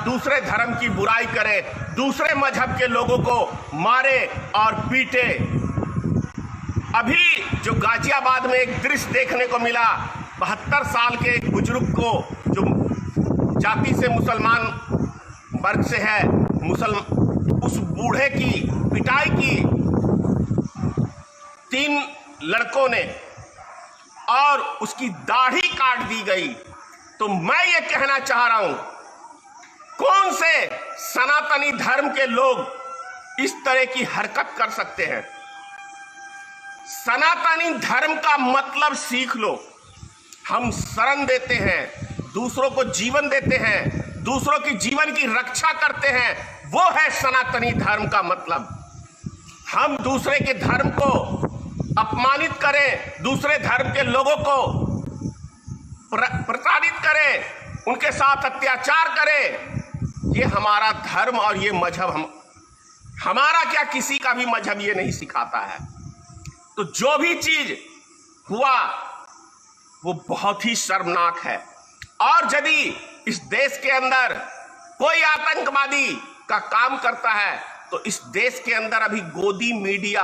दूसरे धर्म की बुराई करे, दूसरे मजहब के लोगों को मारे और पीटे। अभी जो गाजियाबाद में एक दृश्य देखने को मिला, 72 साल के एक बुजुर्ग को, जो जाति से मुसलमान वर्ग से है, उस बूढ़े की पिटाई की 3 लड़कों ने और उसकी दाढ़ी काट दी गई। तो मैं ये कहना चाह रहा हूं, कौन से सनातनी धर्म के लोग इस तरह की हरकत कर सकते हैं? सनातनी धर्म का मतलब सीख लो। हम शरण देते हैं, दूसरों को जीवन देते हैं, दूसरों की जीवन की रक्षा करते हैं, वो है सनातनी धर्म का मतलब। हम दूसरे के धर्म को अपमानित करें, दूसरे धर्म के लोगों को प्रताड़ित करें, उनके साथ अत्याचार करें, ये हमारा धर्म और ये मजहब हमारा क्या, किसी का भी मजहब ये नहीं सिखाता है। तो जो भी चीज हुआ वो बहुत ही शर्मनाक है। और यदि इस देश के अंदर कोई आतंकवादी का काम करता है तो इस देश के अंदर अभी गोदी मीडिया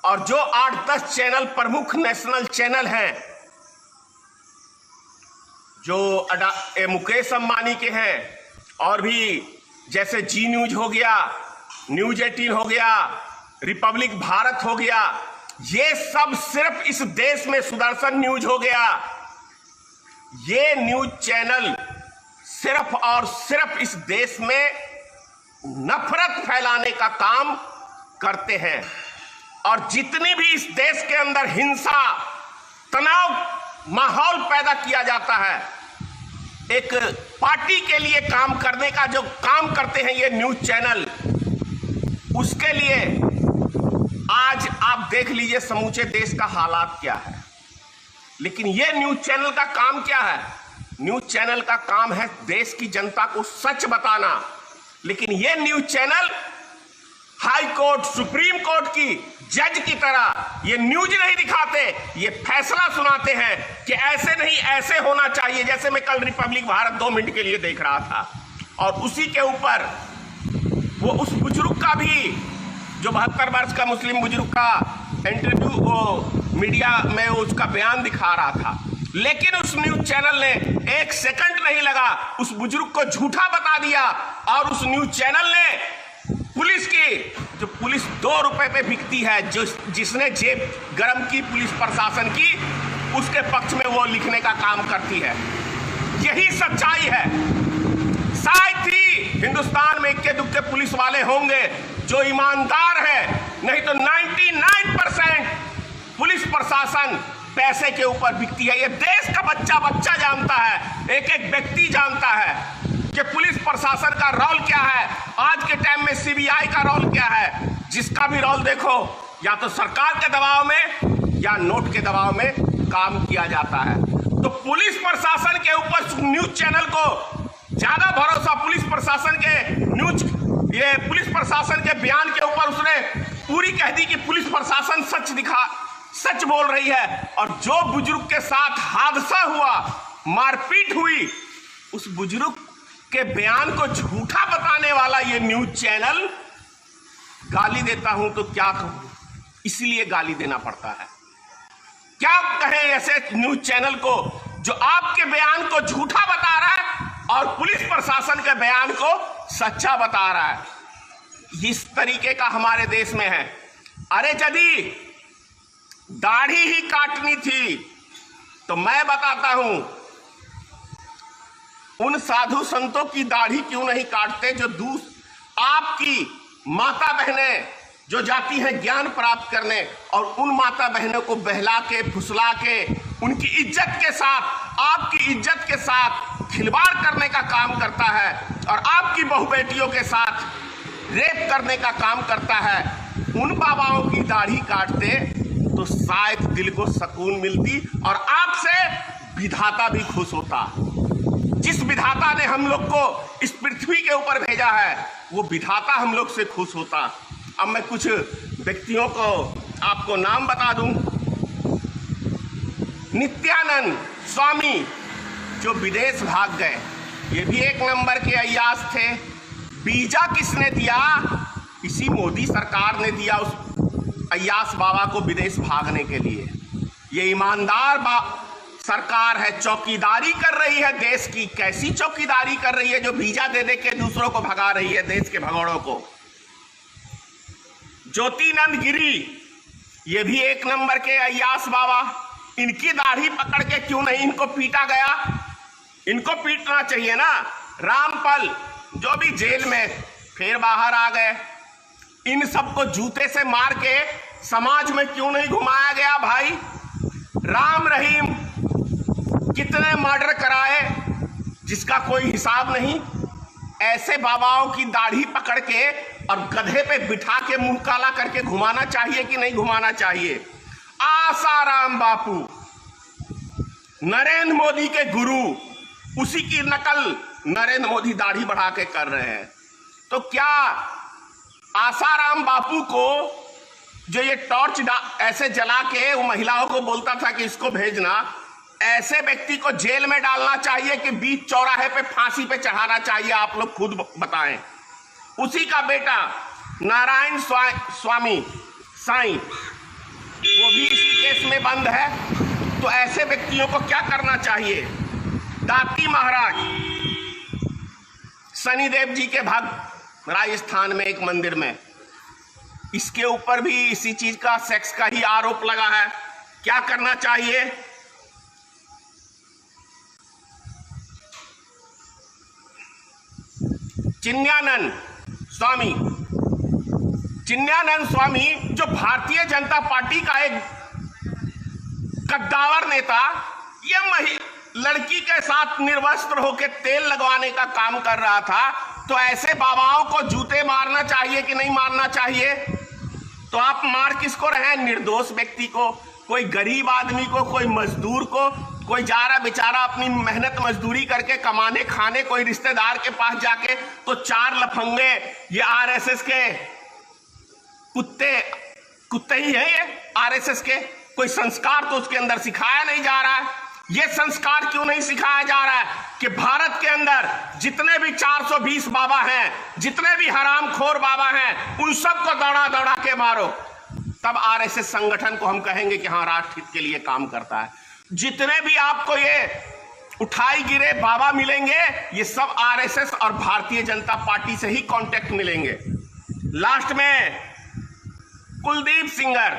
और जो 8-10 चैनल, प्रमुख नेशनल चैनल हैं, जो मुकेश अंबानी के हैं, और भी जैसे जी न्यूज हो गया, न्यूज 18 हो गया, रिपब्लिक भारत हो गया, ये सब सिर्फ इस देश में, सुदर्शन न्यूज हो गया, ये न्यूज चैनल सिर्फ और सिर्फ इस देश में नफरत फैलाने का काम करते हैं। और जितनी भी इस देश के अंदर हिंसा, तनाव माहौल पैदा किया जाता है, एक पार्टी के लिए काम करने का जो काम करते हैं ये न्यूज चैनल, उसके लिए आज आप देख लीजिए समूचे देश का हालात क्या है। लेकिन ये न्यूज चैनल का काम क्या है? न्यूज चैनल का काम है देश की जनता को सच बताना। लेकिन ये news channel high court, supreme court की जज की तरह ये न्यूज नहीं दिखाते, ये फैसला सुनाते हैं कि ऐसे नहीं, ऐसे होना चाहिए। जैसे मैं कल रिपब्लिक भारत 2 मिनट के लिए देख रहा था, और उसी के ऊपर वो उस बुजुर्ग का भी, जो 72 वर्ष का मुस्लिम बुजुर्ग का इंटरव्यू वो मीडिया में उसका बयान दिखा रहा था। लेकिन उस न्यूज चैनल ने 1 सेकंड नहीं लगा, उस बुजुर्ग को झूठा बता दिया। और उस न्यूज चैनल ने पुलिस की, जो पुलिस 2 रुपए पे बिकती है, जिसने जेब गरम की पुलिस प्रशासन की, उसके पक्ष में वो लिखने का काम करती है। यही सच्चाई है। शायद ही हिंदुस्तान में इक्के दुक्के पुलिस वाले होंगे जो ईमानदार है, नहीं तो 99% पुलिस प्रशासन पैसे के ऊपर बिकती है। ये देश का बच्चा बच्चा जानता है, एक एक व्यक्ति जानता है कि पुलिस प्रशासन का रोल क्या है, आज के टाइम में सीबीआई का रोल क्या है। जिसका भी रोल देखो, या तो सरकार के दबाव में या नोट के दबाव में काम किया जाता है। तो पुलिस प्रशासन के ऊपर न्यूज चैनल को ज्यादा भरोसा, पुलिस प्रशासन के बयान के ऊपर उसने पूरी कह दी कि पुलिस प्रशासन सच बोल रही है। और जो बुजुर्ग के साथ हादसा हुआ, मारपीट हुई, उस बुजुर्ग के बयान को झूठा बताने वाला ये न्यूज चैनल, गाली देता हूं तो क्या कहूं, इसलिए गाली देना पड़ता है। क्या कहें ऐसे न्यूज चैनल को जो आपके बयान को झूठा बता रहा है और पुलिस प्रशासन के बयान को सच्चा बता रहा है। इस तरीके का हमारे देश में है। अरे यदि दाढ़ी ही काटनी थी तो मैं बताता हूं, उन साधु संतों की दाढ़ी क्यों नहीं काटते जो आपकी माता बहनें जो जाती हैं ज्ञान प्राप्त करने, और उन माता बहनों को बहला के, फुसला के, उनकी इज्जत के साथ, आपकी इज्जत के साथ खिलवाड़ करने का काम करता है, और आपकी बहु बेटियों के साथ रेप करने का काम करता है। उन बाबाओं की दाढ़ी काटते तो शायद दिल को सुकून मिलती और आपसे विधाता भी खुश होता। जिस विधाता ने हम लोग को इस पृथ्वी के ऊपर भेजा है, वो विधाता हम लोग से खुश होता। अब मैं कुछ व्यक्तियों को आपको नाम बता दूं। नित्यानंद स्वामी जो विदेश भाग गए, ये भी एक नंबर के अय्याश थे। वीजा किसने दिया? इसी मोदी सरकार ने दिया उस अय्याश बाबा को विदेश भागने के लिए। ये ईमानदार सरकार है, चौकीदारी कर रही है देश की। कैसी चौकीदारी कर रही है जो वीजा दे दे के दूसरों को भगा रही है, देश के भगोड़ों को। ज्योतिनंद गिरी, ये भी एक नंबर के अय्याश बाबा। इनकी दाढ़ी पकड़ के क्यों नहीं इनको पीटा गया? इनको पीटना चाहिए ना। रामपाल जो भी जेल में फिर बाहर आ गए, इन सबको जूते से मार के समाज में क्यों नहीं घुमाया गया भाई? राम रहीम कितने मर्डर कराए जिसका कोई हिसाब नहीं। ऐसे बाबाओं की दाढ़ी पकड़ के और गधे पे बिठा के मुंह काला करके घुमाना चाहिए कि नहीं घुमाना चाहिए? आसाराम बापू, नरेंद्र मोदी के गुरु, उसी की नकल नरेंद्र मोदी दाढ़ी बढ़ा के कर रहे हैं। तो क्या आसाराम बापू को जो ये टॉर्च ऐसे जला के वो महिलाओं को बोलता था कि इसको भेजना, ऐसे व्यक्ति को जेल में डालना चाहिए कि बीच चौराहे पे फांसी पे चढ़ाना चाहिए? आप लोग खुद बताएं। उसी का बेटा नारायण स्वामी साईं, वो भी इसी केस में बंद है। तो ऐसे व्यक्तियों को क्या करना चाहिए? दाती महाराज, शनिदेव जी के भक्त, राजस्थान में एक मंदिर में, इसके ऊपर भी इसी चीज का, सेक्स का ही आरोप लगा है। क्या करना चाहिए? चिन्मयानंद स्वामी जो भारतीय जनता पार्टी का एक कद्दावर नेता, ये लड़की के साथ निर्वस्त्र होकर तेल लगवाने का काम कर रहा था। तो ऐसे बाबाओं को जूते मारना चाहिए कि नहीं मारना चाहिए? तो आप मार किसको रहे हैं? निर्दोष व्यक्ति को, कोई गरीब आदमी को, कोई मजदूर को, कोई जा रहा बेचारा अपनी मेहनत मजदूरी करके कमाने खाने, कोई रिश्तेदार के पास जाके, तो चार लफंगे ये आरएसएस के कुत्ते ही हैं। ये आरएसएस के कोई संस्कार तो उसके अंदर सिखाया नहीं जा रहा है। ये संस्कार क्यों नहीं सिखाया जा रहा है कि भारत के अंदर जितने भी 420 बाबा हैं, जितने भी हरामखोर बाबा हैं, उन सबको दौड़ा दौड़ा के मारो, तब आरएसएस संगठन को हम कहेंगे कि हाँ राष्ट्र हित के लिए काम करता है। जितने भी आपको ये उठाई गिरे बाबा मिलेंगे, ये सब आरएसएस और भारतीय जनता पार्टी से ही कांटेक्ट मिलेंगे। लास्ट में कुलदीप सिंगर,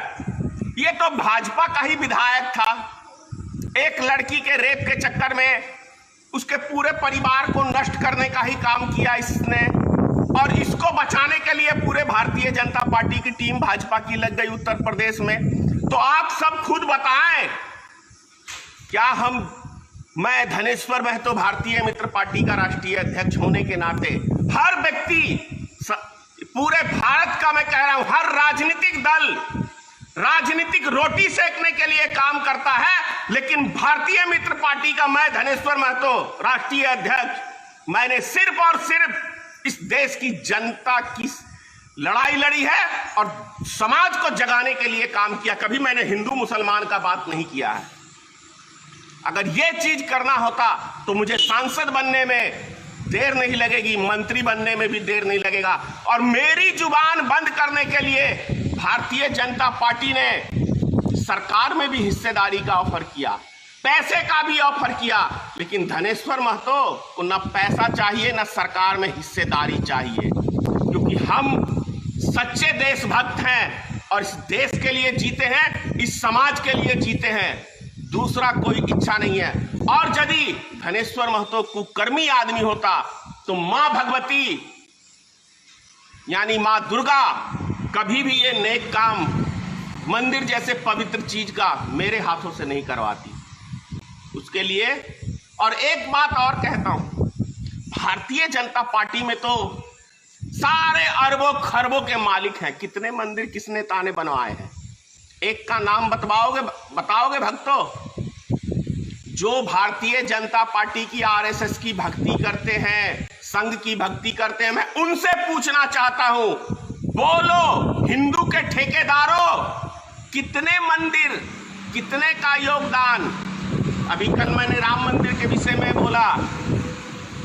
ये तो भाजपा का ही विधायक था। एक लड़की के रेप के चक्कर में उसके पूरे परिवार को नष्ट करने का ही काम किया इसने, और इसको बचाने के लिए पूरे भारतीय जनता पार्टी की टीम भाजपा की लग गई उत्तर प्रदेश में। तो आप सब खुद बताएं, क्या मैं धनेश्वर महतो भारतीय मित्र पार्टी का राष्ट्रीय अध्यक्ष होने के नाते, हर व्यक्ति, पूरे भारत का मैं कह रहा हूं, हर राजनीतिक दल राजनीतिक रोटी सेकने के लिए काम करता है, लेकिन भारतीय मित्र पार्टी का मैं धनेश्वर महतो राष्ट्रीय अध्यक्ष, मैंने सिर्फ और सिर्फ इस देश की जनता की लड़ाई लड़ी है और समाज को जगाने के लिए काम किया। कभी मैंने हिंदू मुसलमान का बात नहीं किया है। अगर ये चीज करना होता तो मुझे सांसद बनने में देर नहीं लगेगी, मंत्री बनने में भी देर नहीं लगेगा। और मेरी जुबान बंद करने के लिए भारतीय जनता पार्टी ने सरकार में भी हिस्सेदारी का ऑफर किया, पैसे का भी ऑफर किया, लेकिन धनेश्वर महतो को न पैसा चाहिए न सरकार में हिस्सेदारी चाहिए, क्योंकि हम सच्चे देशभक्त हैं और इस देश के लिए जीते हैं, इस समाज के लिए जीते हैं, दूसरा कोई इच्छा नहीं है। और यदि धनेश्वर महतो कुकर्मी आदमी होता तो मां भगवती यानी मां दुर्गा कभी भी ये नेक काम, मंदिर जैसे पवित्र चीज का मेरे हाथों से नहीं करवाती। उसके लिए और एक बात और कहता हूं, भारतीय जनता पार्टी में तो सारे अरबों खरबों के मालिक हैं। कितने मंदिर किस नेता ने बनवाए हैं? एक का नाम बताओगे भक्तों? जो भारतीय जनता पार्टी की आरएसएस की भक्ति करते हैं, संघ की भक्ति करते हैं, मैं उनसे पूछना चाहता हूं, बोलो हिंदू के ठेकेदारों, कितने मंदिर, कितने का योगदान? अभी कल मैंने राम मंदिर के विषय में बोला,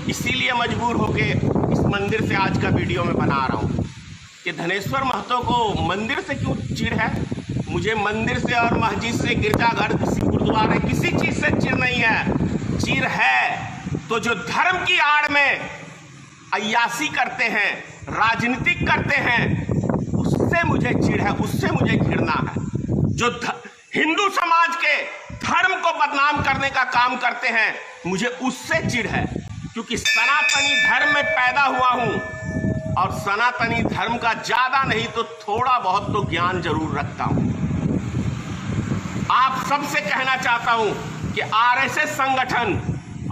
इसीलिए मजबूर होके इस मंदिर से आज का वीडियो में बना रहा हूँ कि धनेश्वर महतो को मंदिर से क्यों चिढ़ है। मुझे मंदिर से और मस्जिद से, गिरजाघर, किसी गुरुद्वारे, किसी चीज से चिढ़ नहीं है। चिढ़ है तो जो धर्म की आड़ में अय्यासी करते हैं, राजनीतिक करते हैं, उससे मुझे चिढ़ है, उससे मुझे घृणा है। जो हिंदू समाज के धर्म को बदनाम करने का काम करते हैं, मुझे उससे चिढ़ है, क्योंकि सनातनी धर्म में पैदा हुआ हूं और सनातनी धर्म का ज्यादा नहीं तो थोड़ा बहुत तो ज्ञान जरूर रखता हूं। आप सबसे कहना चाहता हूं कि आरएसएस संगठन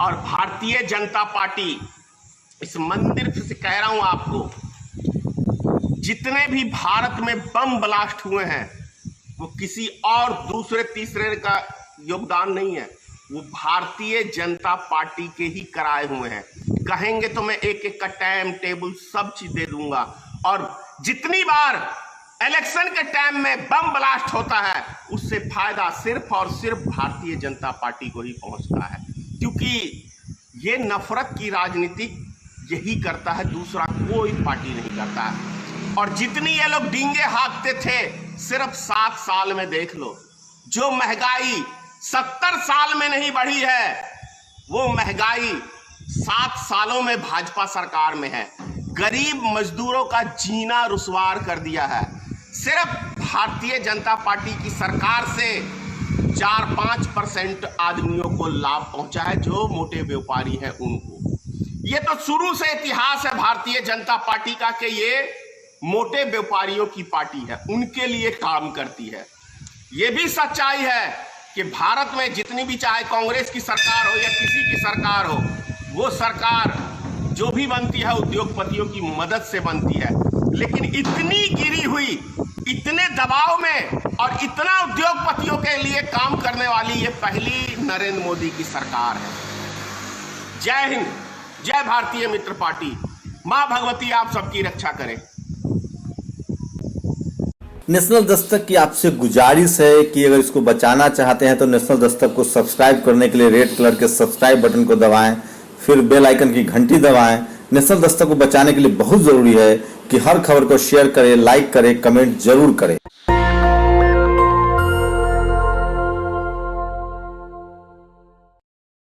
और भारतीय जनता पार्टी, इस मंदिर से कह रहा हूं आपको, जितने भी भारत में बम ब्लास्ट हुए हैं वो किसी और दूसरे तीसरे का योगदान नहीं है, वो भारतीय जनता पार्टी के ही कराए हुए हैं। कहेंगे तो मैं एक एक का टाइम टेबल सब चीज दे दूंगा। और जितनी बार इलेक्शन के टाइम में बम ब्लास्ट होता है, उससे फायदा सिर्फ और सिर्फ भारतीय जनता पार्टी को ही पहुंचता है, क्योंकि ये नफरत की राजनीति यही करता है, दूसरा कोई पार्टी नहीं करता है। और जितनी ये लोग डींगे हाँकते थे, सिर्फ 7 साल में देख लो, जो महंगाई 70 साल में नहीं बढ़ी है, वो महंगाई 7 सालों में भाजपा सरकार में है। गरीब मजदूरों का जीना रुसवार कर दिया है। सिर्फ भारतीय जनता पार्टी की सरकार से 4-5% आदमियों को लाभ पहुंचा है, जो मोटे व्यापारी हैं उनको। ये तो शुरू से इतिहास है भारतीय जनता पार्टी का कि ये मोटे व्यापारियों की पार्टी है, उनके लिए काम करती है। ये भी सच्चाई है कि भारत में जितनी भी, चाहे कांग्रेस की सरकार हो या किसी की सरकार हो, वो सरकार जो भी बनती है उद्योगपतियों की मदद से बनती है। लेकिन इतनी गिरी हुई, इतने दबाव में और इतना उद्योगपतियों के लिए काम करने वाली ये पहली नरेंद्र मोदी की सरकार है। जय हिंद, जय भारतीय मित्र पार्टी। मां भगवती आप सबकी रक्षा करें। नेशनल दस्तक की आपसे गुजारिश है कि अगर इसको बचाना चाहते हैं तो नेशनल दस्तक को सब्सक्राइब करने के लिए रेड कलर के सब्सक्राइब बटन को दबाएं, फिर बेल आइकन की घंटी दबाएं। नेशनल दस्तक को बचाने के लिए बहुत जरूरी है कि हर खबर को शेयर करें, लाइक करें, कमेंट जरूर करें।